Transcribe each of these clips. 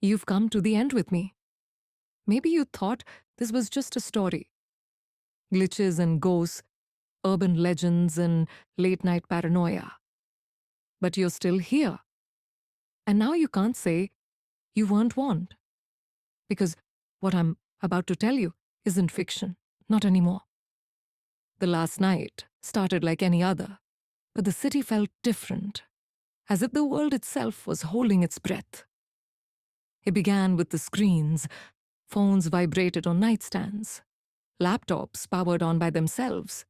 You've come to the end with me. Maybe you thought this was just a story. Glitches and ghosts, urban legends and late-night paranoia. But you're still here. And now you can't say you weren't warned. Because what I'm about to tell you isn't fiction. Not anymore. The last night started like any other, but the city felt different, as if the world itself was holding its breath. It began with the screens. Phones vibrated on nightstands. Laptops powered on by themselves,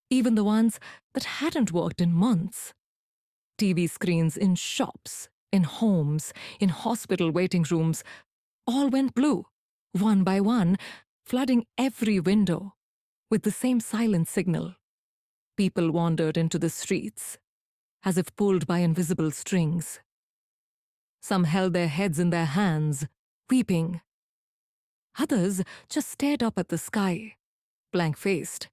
even the ones that hadn't worked in months. TV screens in shops, in homes, in hospital waiting rooms, all went blue, one by one, flooding every window with the same silent signal. People wandered into the streets, as if pulled by invisible strings. Some held their heads in their hands, weeping. Others just stared up at the sky, blank-faced,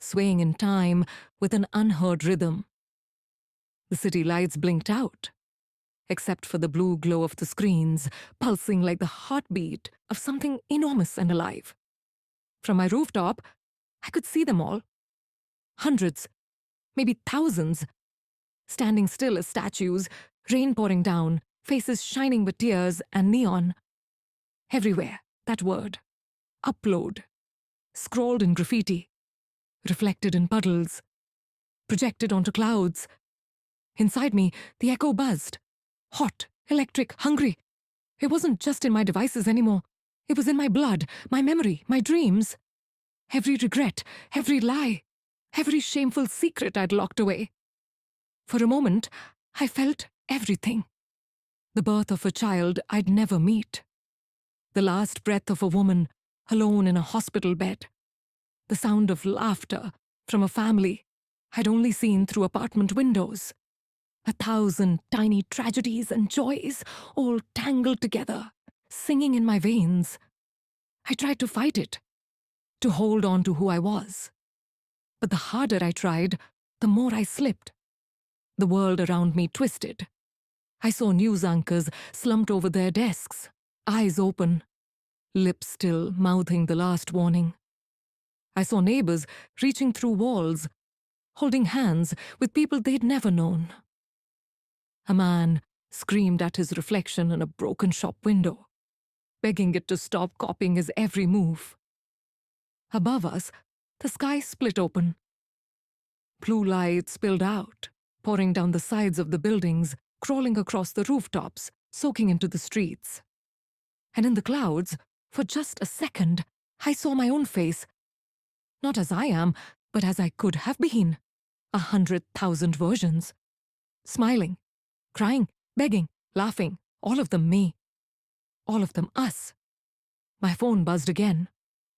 swaying in time with an unheard rhythm. The city lights blinked out, except for the blue glow of the screens, pulsing like the heartbeat of something enormous and alive. From my rooftop, I could see them all. Hundreds, maybe thousands, standing still as statues, rain pouring down, faces shining with tears and neon. Everywhere, that word, upload, scrawled in graffiti, reflected in puddles, projected onto clouds. Inside me, the echo buzzed. Hot, electric, hungry. It wasn't just in my devices anymore. It was in my blood, my memory, my dreams. Every regret, every lie, every shameful secret I'd locked away. For a moment, I felt everything. The birth of a child I'd never meet. The last breath of a woman alone in a hospital bed. The sound of laughter from a family I'd only seen through apartment windows. 1,000 tiny tragedies and joys all tangled together, singing in my veins. I tried to fight it, to hold on to who I was. But the harder I tried, the more I slipped. The world around me twisted. I saw news anchors slumped over their desks, eyes open, lips still mouthing the last warning. I saw neighbors reaching through walls, holding hands with people they'd never known. A man screamed at his reflection in a broken shop window, begging it to stop copying his every move. Above us, the sky split open. Blue light spilled out, pouring down the sides of the buildings, crawling across the rooftops, soaking into the streets. And in the clouds, for just a second, I saw my own face. Not as I am, but as I could have been. 100,000 versions. Smiling, crying, begging, laughing, all of them me. All of them us. My phone buzzed again,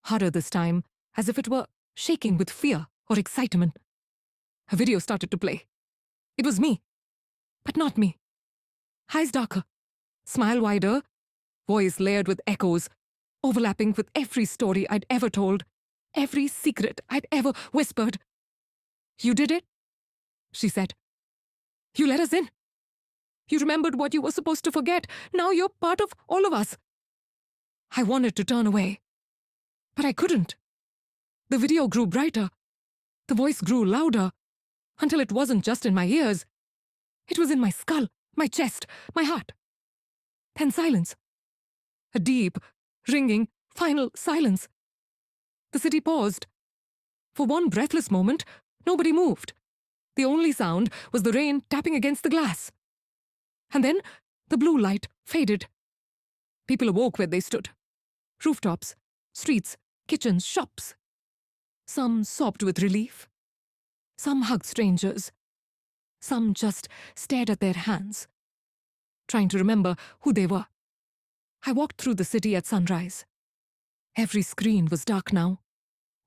harder this time, as if it were shaking with fear or excitement. A video started to play. It was me, but not me. Eyes darker, smile wider, voice layered with echoes, overlapping with every story I'd ever told, every secret I'd ever whispered. "You did it," she said. "You let us in. You remembered what you were supposed to forget. Now you're part of all of us." I wanted to turn away, but I couldn't. The video grew brighter. The voice grew louder, until it wasn't just in my ears. It was in my skull, my chest, my heart. Then silence. A deep, ringing, final silence. The city paused. For one breathless moment, nobody moved. The only sound was the rain tapping against the glass. And then the blue light faded. People awoke where they stood. Rooftops, streets, kitchens, shops. Some sobbed with relief. Some hugged strangers. Some just stared at their hands, trying to remember who they were. I walked through the city at sunrise. Every screen was dark now.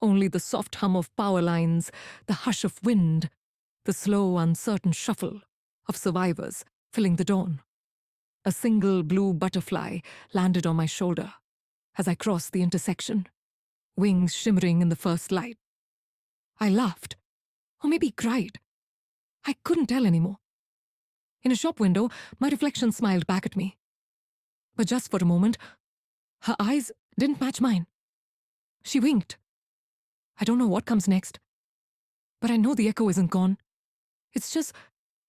Only the soft hum of power lines, the hush of wind, the slow, uncertain shuffle of survivors filling the dawn. A single blue butterfly landed on my shoulder as I crossed the intersection, wings shimmering in the first light. I laughed, or maybe cried. I couldn't tell anymore. In a shop window, my reflection smiled back at me. But just for a moment, her eyes didn't match mine. She winked. I don't know what comes next, but I know the echo isn't gone. It's just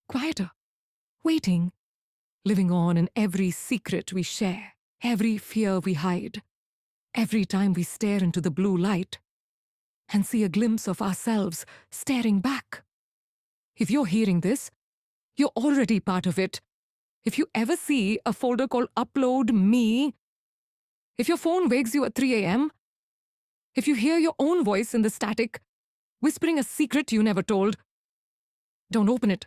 quieter, waiting, living on in every secret we share, every fear we hide, every time we stare into the blue light and see a glimpse of ourselves staring back. If you're hearing this, you're already part of it. If you ever see a folder called Upload Me, if your phone wakes you at 3 a.m., if you hear your own voice in the static, whispering a secret you never told, don't open it.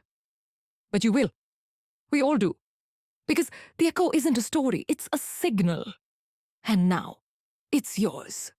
But you will. We all do. Because the echo isn't a story, it's a signal. And now, it's yours.